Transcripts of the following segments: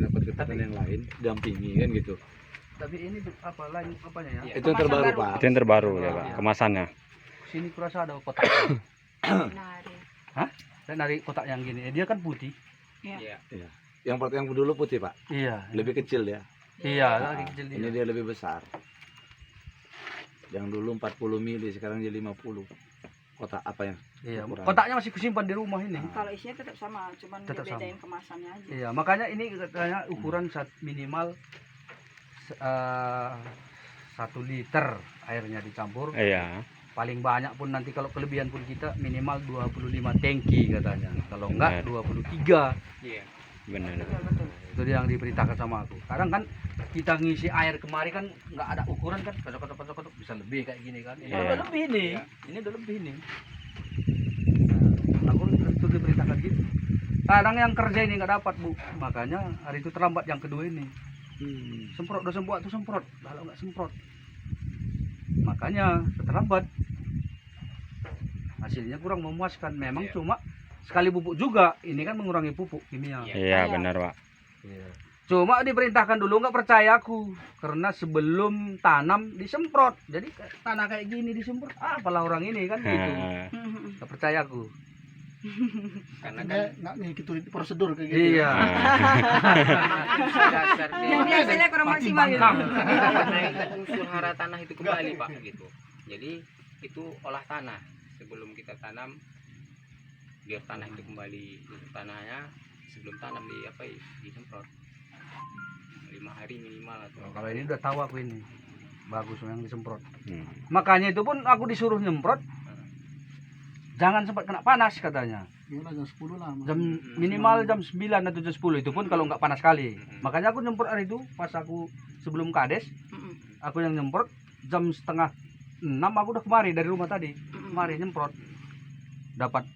dapat keterangan yang lain, dampingi kan gitu. Tapi ini apa lain apanya ya? Itu yang terbaru Pak. Itu yang terbaru ya Pak, kemasannya. Sini kurasa ada kotak. Hah? Dan dari kotak yang gini, dia kan putih. Iya. Iya. Yang dulu putih Pak, Iya. lebih kecil ya. Iya, lagi kecil Ini dia lebih besar. Yang dulu 40 mili, sekarang jadi 50. Kotak apa ya? Iya, Ukuran. kotaknya masih kusimpan di rumah ini. Kalau isinya tetap sama, cuman Tetap sama. bedain kemasannya aja. Iya, makanya ini katanya ukuran minimal 1 liter airnya dicampur. Iya. Paling banyak pun nanti kalau kelebihan pun kita minimal 25 tangki katanya. Kalau enggak 23. Iya. Benar. Betul. Itu yang diberitakan sama aku. Kadang kan kita ngisi air kemari kan nggak ada ukuran kan, kocok bisa lebih kayak gini kan. Ini Iya. udah lebih nih. Iya. Ini udah lebih nih. Nah, aku itu diberitakan gitu. Kadang yang kerja ini nggak dapat Bu, makanya hari itu terlambat yang kedua ini. Semprot udah semprot tuh semprot, kalau nggak semprot, makanya terlambat. Hasilnya kurang memuaskan. Memang Iya. cuma sekali pupuk juga, ini kan mengurangi pupuk kimia. Iya. Iya, benar Pak. Iya. Cuma diperintahkan dulu nggak percaya aku, karena sebelum tanam disemprot. Jadi tanah kayak gini disemprot, apalah orang ini kan gitu. Nggak percaya aku. Karena kan nggak ngikutin prosedur kayak gitu. Iya. dasar Yang biasanya kurang maksimal gitu. menaikkan unsur hara tanah itu kembali Pak gitu. Jadi itu olah tanah sebelum kita tanam, biar tanah itu kembali unsur tanahnya sebelum tanam disemprot 5 hari minimal atau Kalau ini udah tahu aku ini bagus yang disemprot. Hmm. Makanya itu pun aku disuruh nyemprot. Jangan sempat kena panas katanya. Gimana jam 10 lah. Jam minimal jam 9 atau jam 10 itu pun kalau nggak panas sekali. Makanya aku nyemprot hari itu pas aku sebelum kades, aku yang nyemprot jam setengah 6 aku udah kemari dari rumah tadi. Kemari nyemprot. Dapat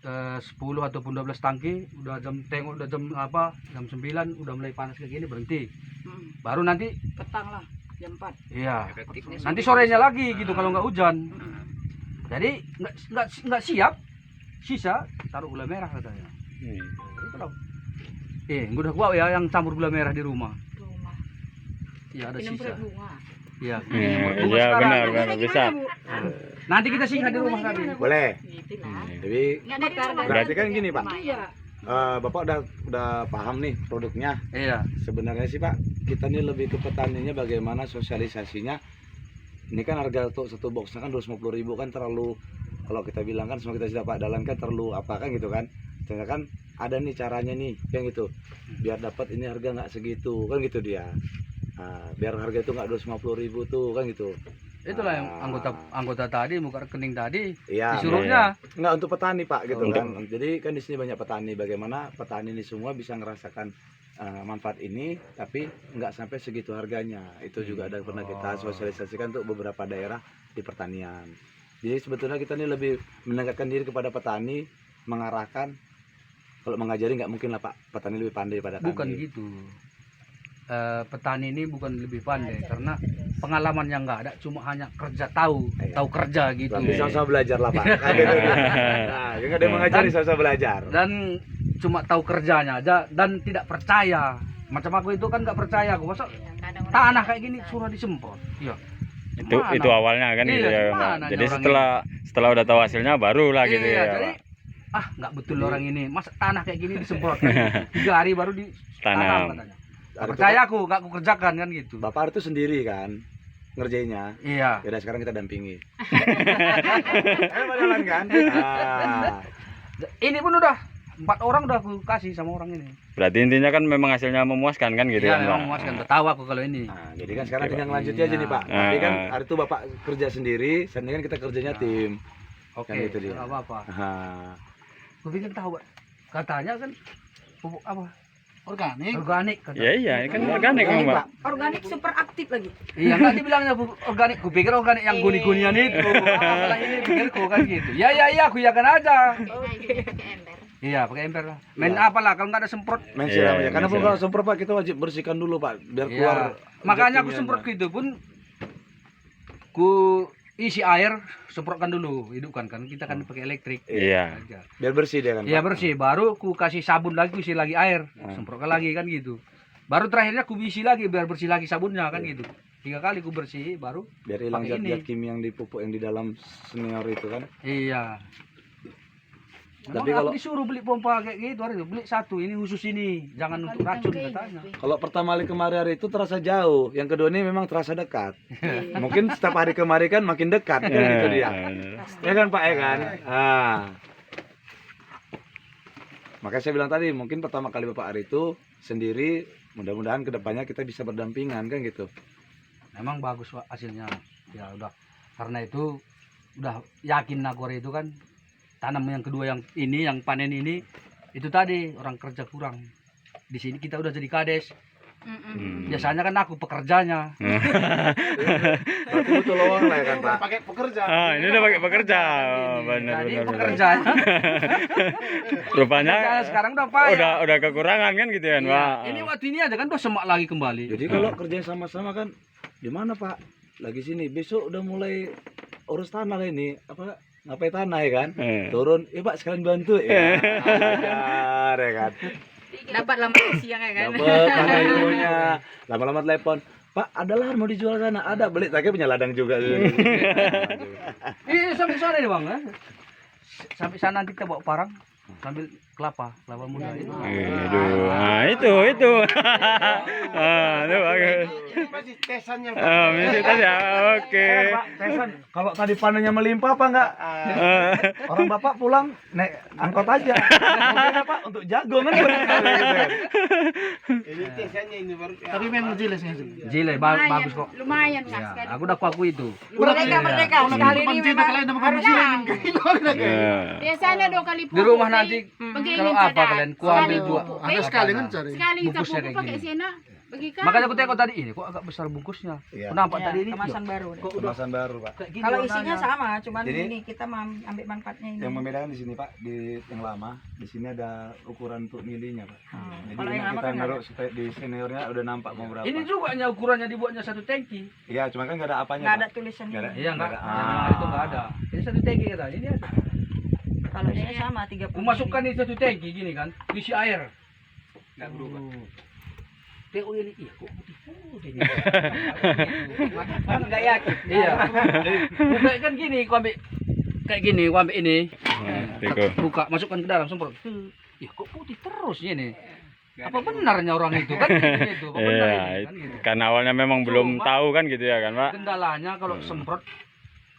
10 ataupun 12 tangki, udah jam tengok udah jam apa? Jam 9 udah mulai panas kayak gini berhenti. Baru nanti Petang lah, jam 4. iya. efektifnya Nanti sorenya lagi gitu kalau nggak hujan. Jadi nggak siap, sisa taruh gula merah katanya. Itu loh. Udah gua ya yang campur gula merah di rumah. Rumah. Iya ada Minum sisa. perut bunga. Iya. Iya, benar, bisa. Nanti kita singgah di rumah tadi. Boleh. Gitu lah. Jadi Nggak dari rumah. berarti kan gini Pak. Iya. Bapak udah paham nih produknya. Iya. Sebenarnya sih Pak, kita nih lebih ke petaninya bagaimana sosialisasinya. Ini kan harga untuk satu boxnya kan 250.000 kan terlalu, kalau kita bilang kan semua kita sudah Pak Dalan kan terlalu apa kan gitu kan. Ternyata kan ada nih caranya nih yang gitu. Biar dapat ini harga nggak segitu kan gitu dia. Biar harga itu nggak 250.000 tuh kan gitu. Itulah yang anggota tadi muka rekening tadi Iya. disuruhnya. Nggak untuk petani Pak gitu Untuk- kan. Jadi kan di sini banyak petani. Bagaimana petani ini semua bisa ngerasakan manfaat ini, tapi nggak sampai segitu harganya. Itu juga ada pernah kita sosialisasikan untuk beberapa daerah di pertanian. Jadi sebetulnya kita ini lebih mendekatkan diri kepada petani, mengarahkan. Kalau mengajari nggak mungkin lah Pak. Petani lebih pandai pada kami. Bukan gitu. Petani ini bukan lebih pandai karena pengalaman yang nggak ada, cuma hanya kerja tahu kerja gitu. Berarti sama-sama belajar lah Pak. Kan gitu. Nah, nggak ada yang mengajari, sama-sama belajar. Dan cuma tahu kerjanya aja dan tidak percaya. Macam aku itu kan nggak percaya aku, masa tanah kayak gini suruh disemprot. Iya. Itu awalnya kan gitu Iya, ya Pak. gimana Jadi orang setelah udah tahu hasilnya barulah gitu Iya, ya jadi Pak. nggak betul orang ini. Masa tanah kayak gini disemprot kan? 3 hari baru Tanam. katanya. Nggak Hari percaya itu aku, nggak aku kerjakan kan gitu. Bapak itu sendiri kan ngerjainnya. Iya. Yaudah sekarang kita dampingi. Jalan kan? Ini pun udah 4 orang udah aku kasih sama orang ini. Berarti intinya kan memang hasilnya memuaskan kan gitu Iya, ya memang Pak. memuaskan. Udah tahu aku kalau ini. Nah, jadi kan sekarang Oke, tinggal Pak. lanjutnya aja nih Pak. Tapi kan Ah. hari itu Bapak kerja sendiri, sini kan kita kerjanya tim. Oke, Kan gitu dia. nggak apa-apa. Nah, Gue pikir tahu, katanya kan pupuk apa? Organik. Organik katanya. Iya, iya, ini kan organik Organik, Pak. Pak. Organik super aktif lagi. Iya, nggak dibilangnya pupuk organik. Gue pikir organik yang guni-gunian itu. Apalah ini pikirku kan gitu. Ya, aku yakan aja. Iya, pakai ember lah. Main Iya. apalah kalau nggak ada semprot. main Iya, siram aja. Karena main pun kalau semprot Pak kita wajib bersihkan dulu Pak, biar keluar. Iya. Makanya aku zat semprot kimianya. gitu pun ku isi air, semprotkan dulu, hidupkan kan kita kan pakai elektrik. Iya. Biar bersih dia kan. Iya Pak. bersih, baru ku kasih sabun lagi, ku isi lagi air, Hmm. semprotkan lagi kan gitu. Baru terakhirnya aku isi lagi biar bersih lagi sabunnya kan gitu. 3 kali aku bersih baru. Biar hilang Pakai zat-zat ini. kimia yang di pupuk yang di dalam senior itu kan. Iya. Tapi Memang kalau- aku disuruh beli pompa kayak gitu, hari itu beli satu, ini khusus ini, jangan untuk racun katanya. Kalau pertama kali kemari hari itu terasa jauh, yang kedua ini memang terasa dekat. Mungkin setiap hari kemari kan makin dekat kan gitu dia. Ya kan Pak ya kan? Ah. Makanya saya bilang tadi mungkin pertama kali Bapak hari itu sendiri, mudah-mudahan kedepannya kita bisa berdampingan kan gitu. Memang bagus Pak, hasilnya. Ya udah, karena itu udah yakin Nagore itu kan tanam yang kedua yang ini, yang panen ini, itu tadi orang kerja kurang. Di sini kita udah jadi kades. Biasanya kan aku pekerjanya. Berarti butuh lowong lah ya kan Pak. Pakai pekerja. Ah, ini udah pakai pekerja. Oh, benar Jadi benar. benar. pekerjanya. Rupanya Sekarang udah payah. udah kekurangan kan gitu kan, Iya. Pak. Ini waktu ini aja kan udah semak lagi kembali. Jadi kalau kerjanya sama-sama kan di mana Pak? Lagi sini. Besok udah mulai urus tanah lah ini. Apa ngapain tanah ya kan? Turun, Pak sekalian bantu ya. Ajar ya kan. Dapat lama siang ya kan. Dapat tanah ilmunya. Lama-lama telepon. Pak, ada lahan mau dijual sana. Ada, beli. Tapi punya ladang juga. Ini sampai sore nih Bang ya. Sampai sana nanti kita bawa parang sambil kelapa muda itu. Aduh, nah itu. Ah, itu bagus. Masih tesannya. Ah, misi tadi ya. Oke. Pak, Tesan, kalau tadi panennya melimpah apa enggak? Orang Bapak pulang naik angkot aja. Mobilnya Pak untuk jagung kan. Ini tesannya ini baru. Tapi memang jelas ya. Jile Lumayan, bagus kok. Lumayan kan Ya, sekali. aku udah aku itu. Merdeka. Sekali ini memang harga. Ya. Biasanya 2 kali Di rumah nanti Begini kalau apa cadar. kalian ku ambil Sekali 2. pupuk, Ada sekali kan cari. Sekali Bungkusnya kita kayak pakai gini. sena bagikan. Makanya aku tengok tadi ini kok agak besar bungkusnya. Iya. Kenapa Ya, tadi ini? kemasan baru. Kok udah Kemasan baru Pak. kayak gini Kalau isinya warnanya? sama, cuman Jadi- ini kita ambil manfaatnya ini. Yang membedakan di sini Pak, di yang lama, di sini ada ukuran untuk milinya Pak. Jadi Kalau ini yang lama kita kan naruh supaya di seniornya udah nampak mau berapa. Ini juga hanya ukurannya dibuatnya 1 tangki. Iya, cuma kan nggak ada apanya. nggak Pak. ada tulisannya. Nggak ada. Iya enggak. Nggak ada. Yang itu enggak ada. Ini 1 tangki kata. Ini ada. Kalau ini sama 30. Aku masukkan di 1 tangki gini kan, isi air. Nggak berubah. Tengok ini, ih kok putih-putih ini. Enggak yakin. Iya. Buka kan gini, aku ambil kayak gini, aku ambil ini. Tiko. Buka, masukkan ke dalam semprot. Ih kok putih terus ini. Apa benarnya orang itu kan gitu. Apa benar Iya, ini kan gitu. karena awalnya memang belum Cuma- tahu kan gitu ya kan, Pak. Kendalanya kalau semprot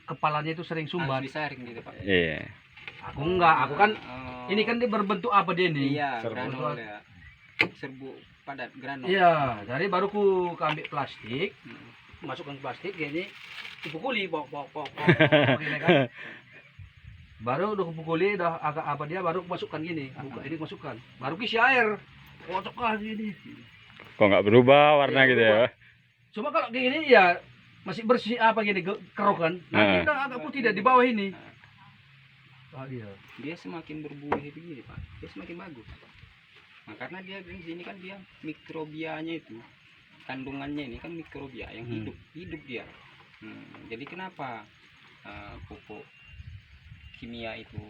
kepalanya itu sering Harus sumbat. disaring gitu Pak. Iya. Aku enggak, aku kan Oh. ini kan dia berbentuk apa dia nih? Iya, Serbu. granul ya. Serbu padat granul. Iya, jadi baru ku ambil plastik, masukkan ke plastik gini, dipukuli, pok gini kan. Baru udah kupukuli, udah agak apa dia, baru ku masukkan gini, buka ini masukkan, baru isi air, kocok lagi ini. Kok nggak berubah warna Iya, gitu ya, Pak? Cuma kalau kayak gini ya masih bersih apa gini keruh kan, nanti udah agak putih dah di bawah ini. Ah, iya. Dia semakin berbuih begini Pak, dia semakin bagus. Nah, karena dia di sini kan dia mikrobianya itu, kandungannya ini kan mikrobia yang hidup dia. Jadi kenapa pupuk kimia itu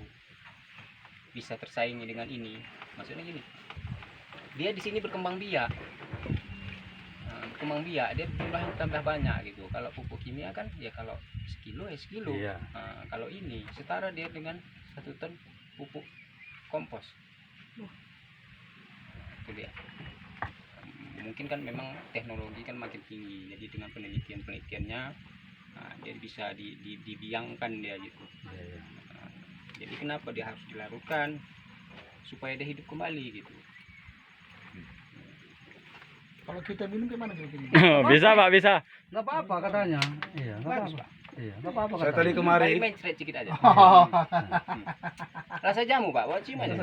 bisa tersaingi dengan ini? Maksudnya gini, dia di sini berkembang biak. Berkembang biak, dia jumlahnya tambah banyak gitu. Kalau pupuk kimia kan ya kalau sekilo ya sekilo. Iya. Kalau ini setara dia dengan 1 ton pupuk kompos. Itu dia. Mungkin kan memang teknologi kan makin tinggi, jadi dengan penelitiannya dia bisa dibiangkan dia gitu. Jadi kenapa dia harus dilarutkan supaya dia hidup kembali gitu. Kalau kita minum gimana kira-kira? Bisa, Pak, bisa. Nggak apa-apa katanya. Iya, nggak apa-apa. Iya, nggak apa-apa Saya katanya. tadi kemari Main straight sedikit aja. Rasa jamu Pak, buat cium aja.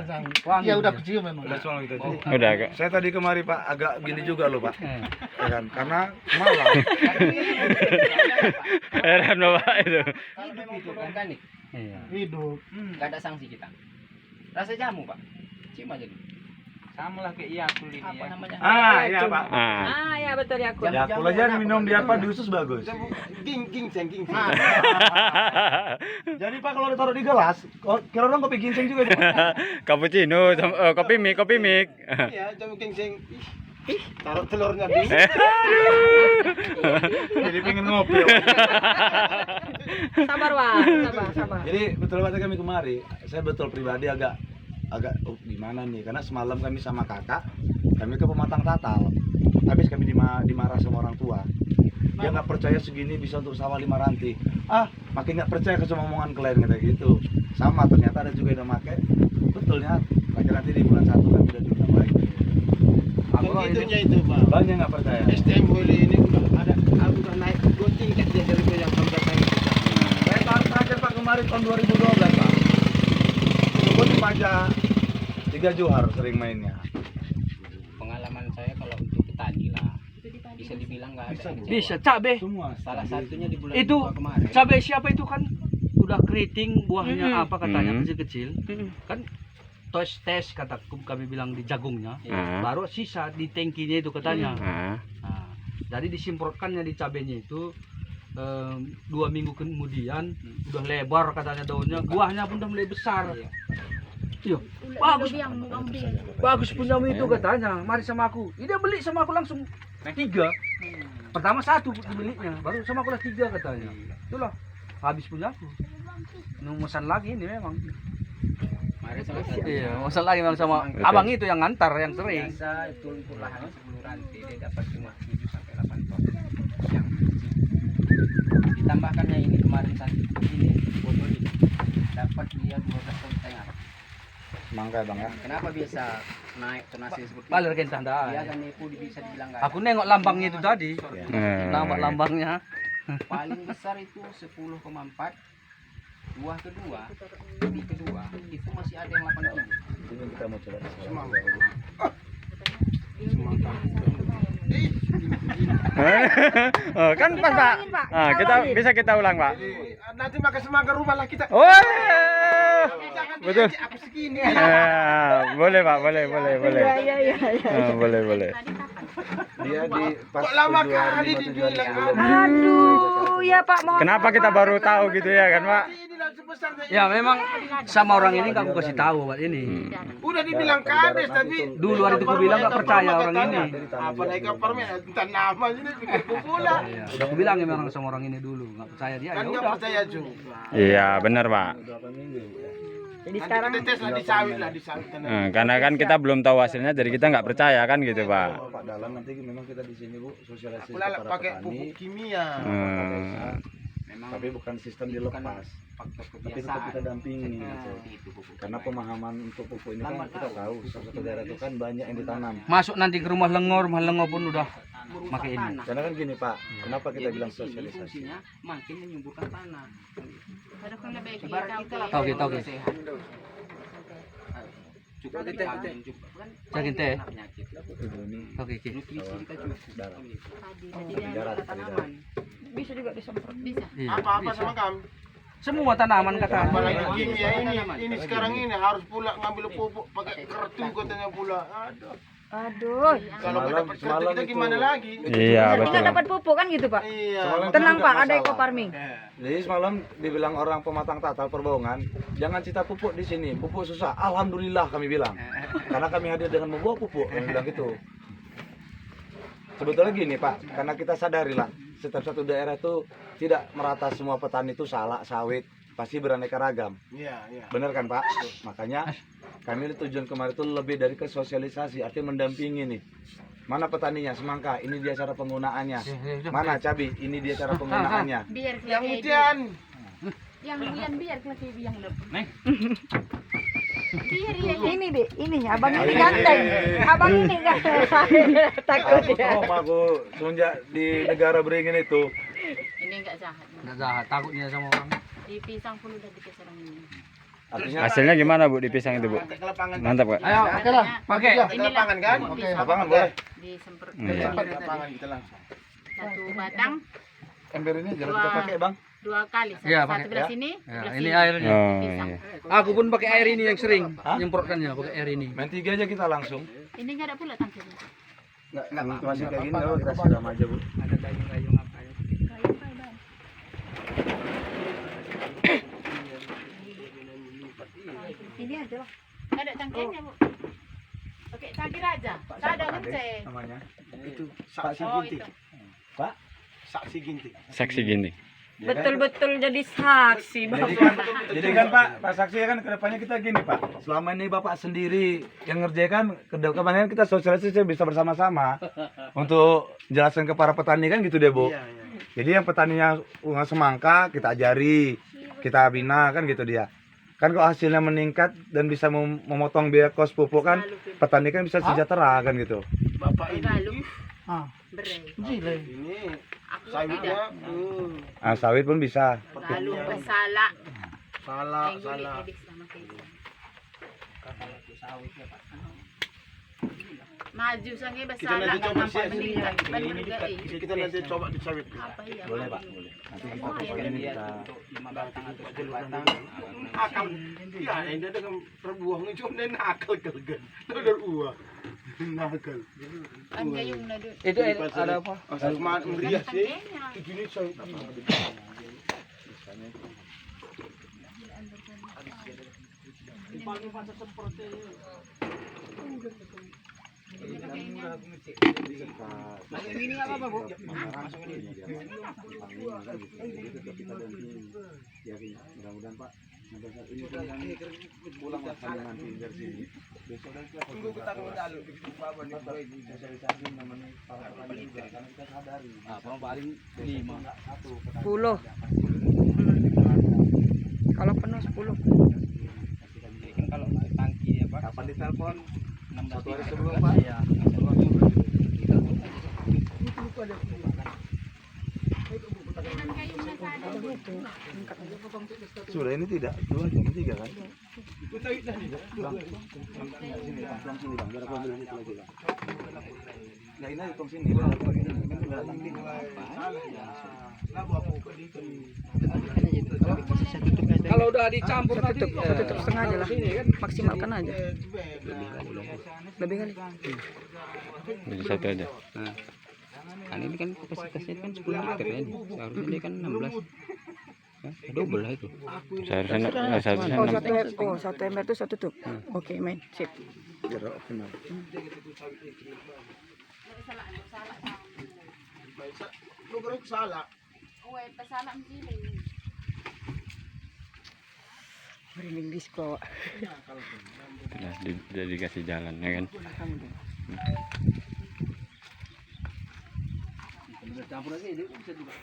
Wangi Ya udah dia. kecium memang. udah soal gitu. Udah, Kak. Saya tadi kemari Pak agak gini juga loh Pak. Eh. Ya kan? Karena malam. Heran Bapak itu. Kalau memang pupuk organik, Iya. Hidup. nggak ada sanksi kita. Rasa jamu Pak, cium aja dulu. Sama lah kayak Yakult ini apa namanya? Iya Pak. Ah. Ya betul ya aku. Ya aku aja minum di apa di usus bagus. Ginseng. Jadi Pak kalau ditaruh di gelas, kira orang kopi ginseng juga Pak. Cappuccino, kopi mik. Iya, jamu ginseng. Taruh telurnya di. Jadi pengen ngopi. Sabar Wak, sabar. Jadi betul kata kami kemari, saya betul pribadi agak gimana nih, karena semalam kami sama kakak, kami ke pematang tatal, habis kami dimarah sama orang tua. Dia nggak percaya segini bisa untuk sawah 5 ranti. Makin nggak percaya ke semua omongan kalian kayak gitu. Sama ternyata ada juga yang udah make. Betulnya nanti di bulan 1 kan udah ditambahin. Aku lah itu. Itunya itu Pak. Banyak nggak percaya. STM Boyle ini udah ada, udah naik 2 tingkat dia dari yang pembebasan itu. Saya terakhir Pak kemarin tahun 2012 Pak. Itu pun di pajak 3 Johar sering mainnya. Pengalaman saya kalau untuk petani lah bisa dibilang nggak ada yang kecewa. Bisa cabe. Semua. Salah satunya di bulan Itu 2 kemarin. cabe siapa itu kan udah keriting buahnya apa katanya kecil-kecil. Kan tes kata kami bilang di jagungnya. Baru sisa di tangkinya itu katanya. Nah, jadi disemprotkannya di cabenya itu 2 minggu kemudian udah lebar katanya daunnya, buahnya pun udah mulai besar. Iya. Bagus punyamu itu katanya. Mari sama aku. Dia beli sama aku langsung 3. Pertama 1 dibelinya, baru sama aku lah 3 katanya. Itulah habis punya aku. Memesan lagi ini memang. Kemarin salah satu. Iya, memesan lagi memang sama abang itu yang ngantar yang sering. Biasa itu untuk lahan 10 ranti dia dapat cuma 7 sampai 8 ton. Yang kecil. Ditambahkannya ini kemarin tadi ini botol ini dapat dia 12 ton setengah. Semangka Bang ya. Kenapa biasa naik tonase seperti Paler itu? kan tanda. Dia kan nipu bisa dibilang nggak Aku nengok lambangnya itu tadi. Nampak Nah, lambangnya. paling besar itu 10,4. Buah kedua, biji kedua itu masih ada yang 8 kilo. Ini kita mau coba sekarang. oh, kan pas Pak. Kita ulang Pak. Nanti makan semangka rumah lah kita. Oh, Jangan betul. diajak aku segini. Boleh Pak, boleh. Iya. Boleh. Dia di pas Kok lama Februari kali 5, 7 hari dibilang, sebelum. Aduh, ya Pak mohon. Kenapa kita baru tahu gitu ya kan Pak? Ini lah sebesarnya. Ya memang sama orang ini nggak aku kasih tahu buat ini. Udah dibilang kades tapi Dulu hari itu aku bilang nggak percaya orang ini. Apa naik apartemen entah nama sini pikir pula. Udah aku bilang memang sama orang ini dulu nggak percaya dia. Kan Ya nggak udah. percaya juga. Iya, benar Pak. Jadi Nanti sekarang kita tes lah di sawit. Karena kan kita belum tahu hasilnya, jadi kita nggak percaya kan gitu Pak. Pak Dalam nanti memang kita di sini Bu sosialisasi Aku lah kepada pakai petani. pupuk kimia. Memang Tapi bukan sistem itu kan dilepas. faktor Tapi tetap kebiasaan. kita dampingi gitu. Seperti itu pupuk Karena kimia. pemahaman untuk pupuk ini kan kita tahu satu daerah itu kan banyak yang ditanam. Masuk nanti ke rumah lengo pun udah pakai ini. Tanah. Karena kan gini Pak, kenapa kita Jadi bilang di sini sosialisasi? fungsinya makin menyuburkan tanah. kita Ibarat kita lah Oke, kalau oke. sehat. Cukup vitamin, cukup kan Yakin, Teh? kena penyakit. Itu ini Oke. Nutrisi kita cukup. darah. Jadi Darat, tanaman. bisa juga disemprot. Bisa. Iya. Apa-apa bisa. sama kamu. Semua tanaman kata. Apalagi kimia ini sekarang ini harus pula ngambil pupuk pakai kartu katanya pula. Aduh. Kalau nggak dapat kartu semalam kita itu- gimana lagi? Iya, Jadi betul. nggak dapat pupuk kan gitu Pak? Iya. Semalam Tenang juga Pak, ada masalah. eco farming. Jadi semalam dibilang orang pematang tatal Perbaungan, jangan cita pupuk di sini, pupuk susah. Alhamdulillah kami bilang, karena kami hadir dengan membawa pupuk, kami bilang gitu. Sebetulnya gini Pak, karena kita sadarilah setiap satu daerah itu tidak merata semua petani itu salak, sawit, pasti beraneka ragam. Iya. Benar kan Pak? Makanya kami tujuan kemarin itu lebih dari ke sosialisasi, artinya mendampingi nih. Mana petaninya, semangka, ini dia cara penggunaannya. Mana cabai, ini dia cara penggunaannya. Biar Yang hujan. biar kelaki yang lebih. Ini deh, ini abang ini ganteng. Abang ini ganteng. Takut Aku ya. trauma aku semenjak di negara beringin itu. Ini enggak jahat. Nggak jahat, takutnya sama orang. Di pisang pun udah dikasih orang ini. Artinya Hasilnya gimana Bu di pisang itu Bu? Pakai ke lapangan. Mantap Pak. Ayo, Oke lah. pakai. Ke lapangan kan? Oke. lapangan boleh. Disemprot Iya. Cepat ke lapangan kita langsung. satu batang Ember ini jangan kita pakai Bang. 2 kali. Satu, Iya, satu pakai, belah ya. sini, Ya, belah ini sini. airnya. Oh, Pisang. iya. Aku pun pakai air ini yang sering Hah? nyemprotkannya, pakai air ini. Main 3 aja kita langsung. Ini enggak ada pula tangkinya. Enggak masih kayak gini kalau kita siram aja Bu. Ada gayung-gayung apa ya? Ini aja lah. Enggak ada tangkinya, Bu. pakai cangkir aja. Tak ada ngecek. namanya. Itu saksi Oh ginting. itu. Saksi ginting. Saksi gini. Ya kan? Betul-betul jadi saksi, Jadi Bapak. kan, jadi kan Pak Saksi kan kedepannya kita gini Pak. Selama ini Bapak sendiri yang ngerjakan, kedepannya kita sosialisasi bisa bersama-sama untuk jelaskan ke para petani kan gitu deh Bu. Iya, iya. Jadi yang petaninya semangka kita ajari, kita bina kan gitu dia. Kan kalau hasilnya meningkat dan bisa memotong biaya kos pupuk kan, petani kan bisa sejahtera kan gitu. Bapak ini. Lalu Gila. Ini aku sawitnya tidak. Ah, sawit pun bisa. Lalu bersalah. salah Yang salah. gulik sama kayak maju sange Kita bersalah nanti coba nampak sih. meningkat ban harga Kita nanti coba di sawit. apa ya Boleh Pak, boleh. Nanti kita pokoknya ini kita 5 batang atau 10 batang. Akal. Ya, ini dengan terbuang cuma dia nakal kelgan. Udah uang. Nakal. kan gayung nado Itu ada apa? Asal semangat meriah sih. tangkenya Ini sawit. Ini apa Bu? Mudah-mudahan Pak sampai saat ini kan pulang nanti dari sini. Besok dan kita sosialisasi namanya para petani juga karena kita sadari. Paling 5 10. Kalau penuh 10. Jadi kan kalau tangki ya Pak. Kapan ditelepon? 16 Satu hari sebelum Pak. Iya. Sudah ini tidak 2 jam 3 kan? Bang, sini bang, sini bang, biar aku ambil ini lagi bang. Ya ini hitung sini, bang. Kan tinggal tangki. Kalau udah dicampur nanti Tutup setengah aja lah. Maksimalkan aja. Lebih kali. Jadi satu aja. Kan ini kan kapasitasnya kan 10 liter ya. Seharusnya dia kan 16. Ya, double lah itu. Seharusnya seharusnya Oh, 6. satu ember itu satu tutup. Oke, main. Sip. Biar optimal. Lu berarti salah. Weh, bersalah mesti. Merinding disco. Sudah sudah dikasih jalan ya kan. campur aja itu bisa juga.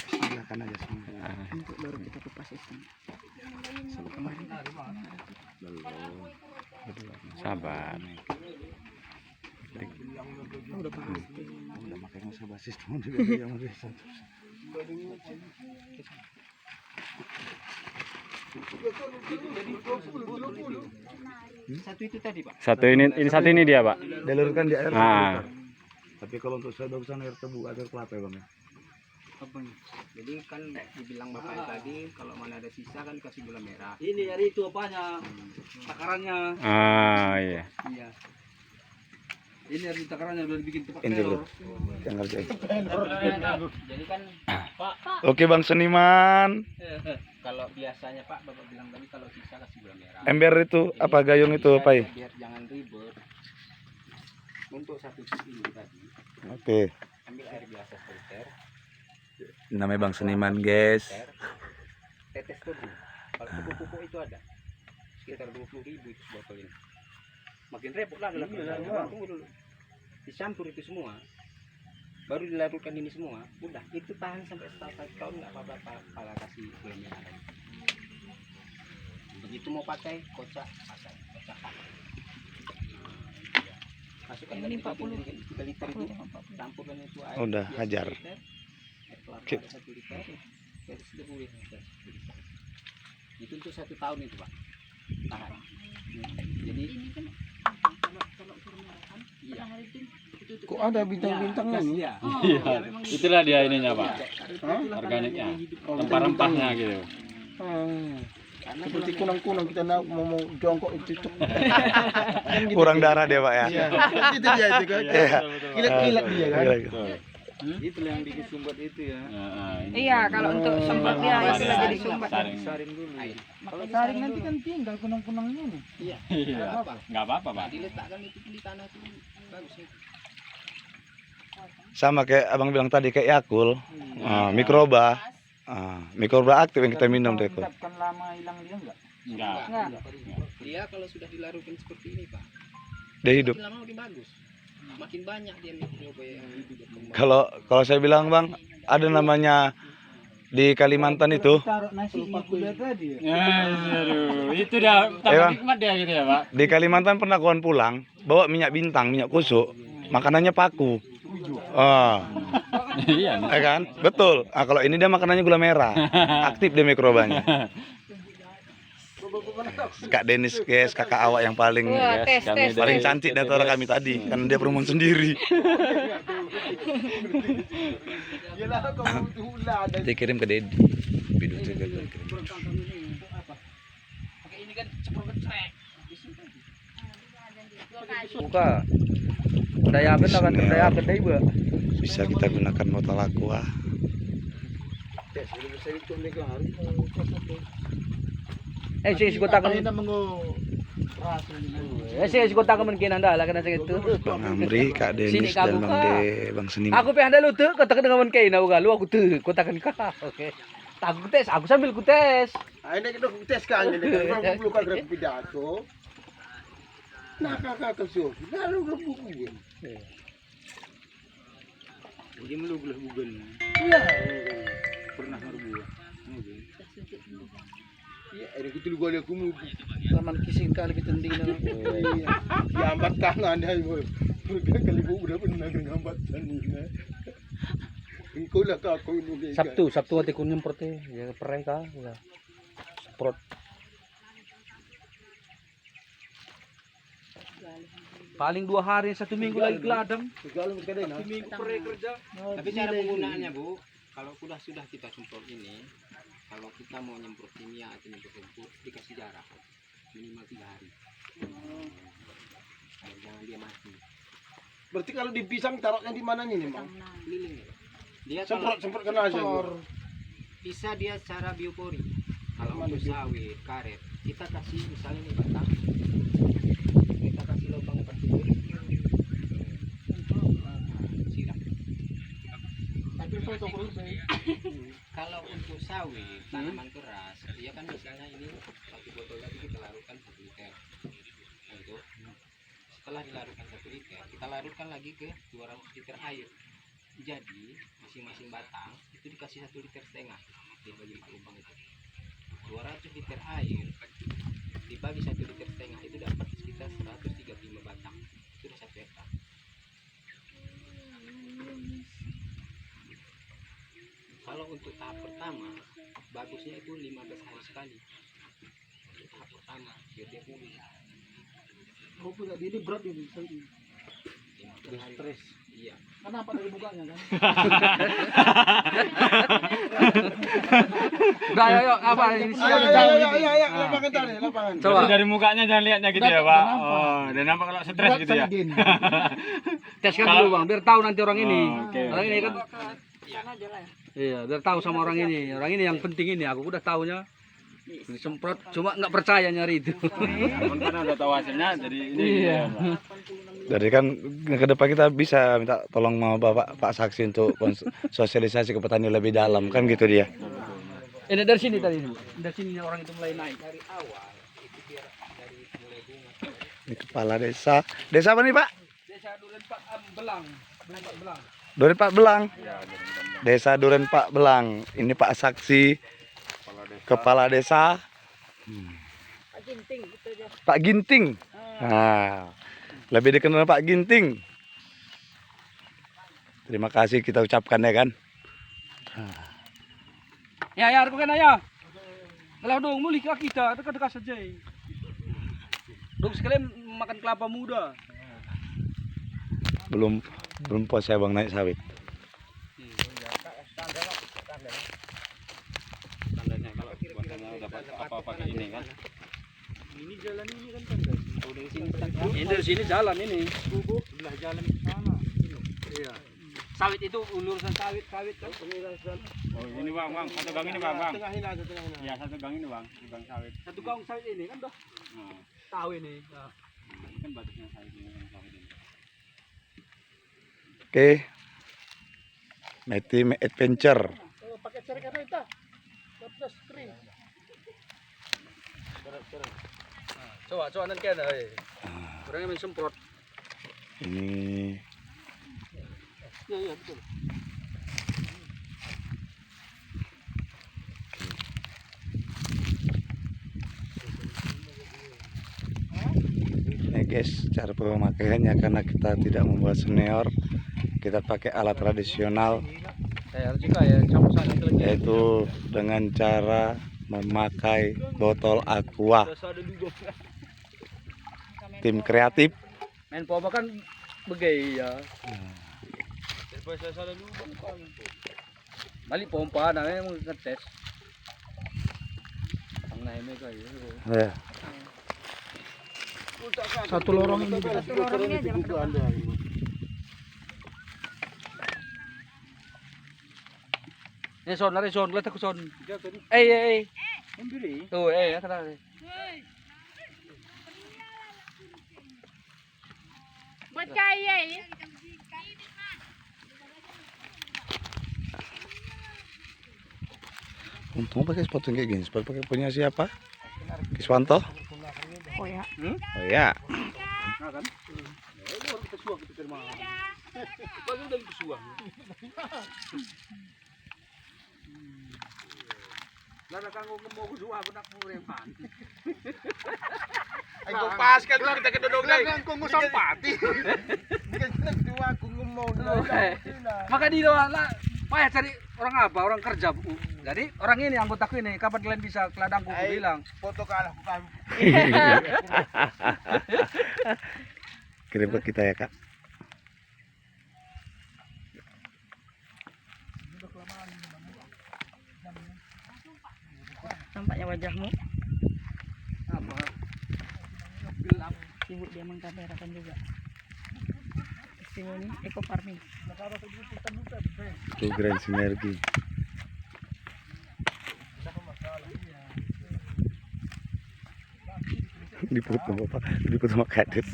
Silakan aja semua. Untuk baru kita kupas itu. Sabar. Udah pasti. Udah makanya masa basis teman juga yang bisa. Satu itu tadi Pak. Satu ini satu ini dia, Pak. Dalurkan di air. Ah. Tapi kalau untuk saya bagusan air tebu, air kelapa ya bang ya. Jadi kan dibilang Bapak tadi kalau mana ada sisa kan kasih gula merah. Ini hari itu apanya? Takarannya. Ah, iya. Iya. Ini hari takarannya udah dibikin tempat Ini teror. Yang ngerjain. Jadi kan Pak Oke bang seniman. kalau biasanya Pak Bapak bilang tadi kalau sisa kasih gula merah. Ember itu apa gayung itu apa ya? Biar jangan ribet. Untuk satu tip ini tadi Oke. ambil air biasa filter. Namanya bang seniman guys. Tetes tebu. Kalau pupuk-pupuk itu ada sekitar 20.000 itu botol ini. Makin repot lagi lah. Tunggu dulu. Dicampur itu semua. Baru dilarutkan ini semua. Udah, itu tahan sampai setahun tahun nggak apa-apa kalau kasih gula merah. Begitu mau pakai kocak, pakai kocak. Masukkan ini 3 liter itu. Campurkan itu air. Udah, biasa hajar. liter. Air kelapa Oke. ada 1 liter. Jadi sudah boleh. Itu untuk 1 tahun itu Pak. Tahan. Jadi Ini kan kalau kurma kan iya. hari itu ditutup. Kok ada bintang-bintangnya nih? Iya. Iya. Itulah dia ininya, Pak. Organiknya. Rempah-rempahnya gitu. Seperti kunang-kunang kita nak mau jongkok itu. Kurang darah dia pak ya. Iya. Itu dia itu kan. Iya. Kilat-kilat dia kan. Iya. Itu yang disumbat itu ya. Iya, kalau untuk sumbat dia itu jadi sumbat. Saring dulu. Kalau saring nanti kan tinggal kunang-kunangnya nih. Iya. Nggak apa-apa, Pak. Diletakkan itu di tanah itu bagus itu. Sama kayak abang bilang tadi kayak Yakult, mikroba, mikroba aktif yang kita minum deh. Kan lama hilang dia enggak? Enggak. Dia kalau sudah dilarutkan seperti ini, Pak, Dia hidup. makin lama makin bagus. Makin banyak dia mikroba yang hidup berkembang. Kalau saya bilang bang, ada namanya di Kalimantan itu, Taruh nasi kuda tadi ya. Aduh, itu dah tambah Bang. nikmat dia gitu ya, Pak. di Kalimantan pernah kawan pulang bawa minyak bintang, minyak kusuk, makanannya paku. Iya. Ya kan? Betul. Kalau ini dia makanannya gula merah, aktif dia mikrobanya. Kak Denis guys, kakak awak yang paling Wah, tes. paling cantik dari antara kami tadi, karena dia perempuan sendiri. Yalah kau ulah ada. Dikirim ke Dedi. Video itu kirim. Buka. Dayakan lah kan, dayakan deh ibu. Bisa kita gunakan motor aqua. Sih kota kan. Sih kota kan mungkin anda lah kena itu. Bang Amri, Kak Sini Denis dan kamu, Bang Kak. Bang Seniman. Aku pengen anda lu tuh kota dengan kain aku galu aku tuh kota kan kah. Oke. Aku tes, aku sambil ku tes. Ini kita tes kan ini kan belum kan pidato. Nah kakak kesuk. Lalu buku. Dia meluglah bukan. Iya. Pernah merbuah. Iya, ini kita lupa aku mau Taman kising kali kita tinggal. iya. Diambat tangan dia ibu. Mereka kali ibu udah pernah ngambat tangan. Engkau lah kau ini. Sabtu hati kun nyemprot ya pereng kah? Ya. Semprot. Paling 2 hari 1 minggu lagi ke ladang. Segala berkadang. 1 minggu pereng kerja. Tapi cara penggunaannya, Bu, kalau sudah kita semprot ini, kalau kita mau nyemprot kimia atau nyemprot rumput, dikasih jarak minimal 3 hari. Jangan dia mati. Berarti kalau di pisang taruhnya di mana nih, Bang? Keliling ya. Dia kalau Semprot kena aja. bisa dia secara biopori. Kalau untuk sawit, karet, kita kasih misalnya ini batang, kita kasih lubang 4 sumur, siram. Kalau untuk sawit, tanaman keras, dia kan misalnya ini 1 botol lagi kita larutkan 1 liter. Nah, itu. Setelah dilarutkan 1 liter, kita larutkan lagi ke 200 liter air. Jadi masing-masing batang itu dikasih 1,5 liter dibagi lubang itu. 200 liter air dibagi 1,5 liter itu dapat sekitar 135 batang. Itu sudah 1 hektar. Kalau untuk tahap pertama bagusnya itu 15 hari sekali. Untuk tahap pertama biar dia pulih. Oh, punya ini berat ini. 15 hari. Stres. Iya. Kenapa dari bukanya kan? Udah ayo apa ini Ayo, lapangan tadi, lapangan. Coba. Jadi dari mukanya jangan lihatnya gitu ya, Pak. Oh, dan nampak kalau stres gitu ya. Teskan dulu Bang, biar tahu nanti orang ini. Oke. Orang ini kan Sana aja lah. iya, biar tahu sama orang ini. Orang ini yang penting ini aku udah tahunya. Disemprot cuma nggak percaya nyari itu. Namun karena udah tahu hasilnya jadi ini. Iya. Jadi kan ke depan kita bisa minta tolong sama Pak Saksi untuk sosialisasi ke petani lebih dalam kan gitu dia. Ini dari sini tadi. Dari sini orang itu mulai naik. Dari awal itu biar dari mulai bunga. Ini kepala desa. Desa apa nih, Pak? Desa Duren Pak Belang. Belang. Duren Pak Belang. Desa Duren Pak Belang. Ini Pak Saksi, kepala desa. Pak Ginting gitu aja. Pak Ginting. Nah, lebih dikenal Pak Ginting. Terima kasih kita ucapkan ya kan. Ya, aku kena ya. Kalau dong mulih ke kita, dekat-dekat saja. Dong sekalian makan kelapa muda. Belum puas saya Bang naik sawit. Tandanya kalau buatnya dapat apa pakai ini kan. Ini jalan ini kan tanda. Ini dari sini jalan ini. Belah jalan ke sana. Iya. Sawit itu urusan sawit kan. Oh, ini Bang, satu gang ini Bang. Tengahin aja, tengahin aja. Ya, satu gang ini Bang, gang sawit. Satu gang sawit ini kan dah Nah, tahu ini. Nah. kan batasnya sawit ini, gang sawit ini. Oke. My team adventure. Oh, pakai cara karena itu. Lepas kering. Coba nanti ada. Orangnya main semprot. Ini Iya betul. Ini guys, cara pemakaiannya karena kita tidak membuat senior, kita pakai alat tradisional, Saya juga ya campur sana itu lagi. yaitu dengan cara memakai botol aqua. Tim kreatif. Main poba kan begai ya. Daripada saya lubang kan. Balik pompa namanya mau ngetes. Tang naik mereka ya. Ya. Satu lorong ini. Satu lorongnya aja ke depan. Ini son, lari son, lihat aku son. Eh. Tuh, ya kenal. Buat kaya ya. Untung pakai sepatu kayak gini, sepatu pakai punya siapa? Kiswanto? Oh ya. Oh ya. Nah kan? Orang kesuang itu firman. Bagus dari kesuang. Lana kanggo mau kesuang aku nak mureman. Ayo pas kan kita kedodong dai. Kung ngusang pati. Bukan dua aku ngomong. Maka di doang lah. Payah cari orang apa? Orang kerja. Bu. Jadi orang ini anggotaku ini kapan kalian bisa ke ladangku aku bilang. Foto kalah aku kami. Kirim ke kita ya, Kak. Nampaknya wajahmu. Apa? Sibuk dia mengkamerakan juga. Testimoni eco farming. Itu grand sinergi. Diput sama Bapak, diput sama Kades.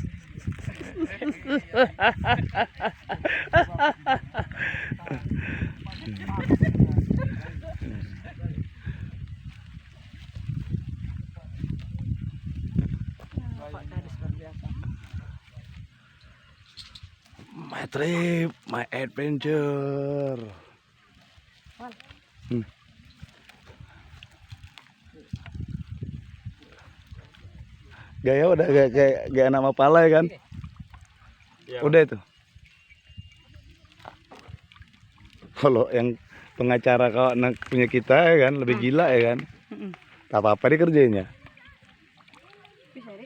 Pak Kades luar biasa. My trip, my adventure. Gaya udah kayak nama pala ya kan? Udah itu. Kalau yang pengacara kau anak punya kita ya kan lebih gila ya kan? Tak apa-apa dikerjainnya. Bisa deh.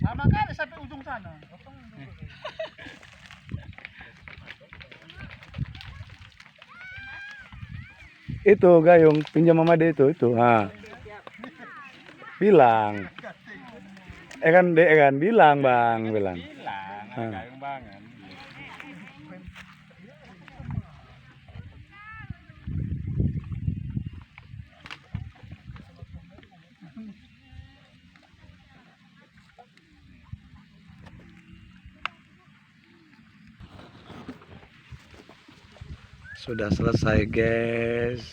Sama kali sampai ujung sana. Itu gayung pinjam mama dia itu. Ha. Bilang. Kan dek kan bilang Bang, bilang. Bilang, gayung banget. Sudah selesai guys.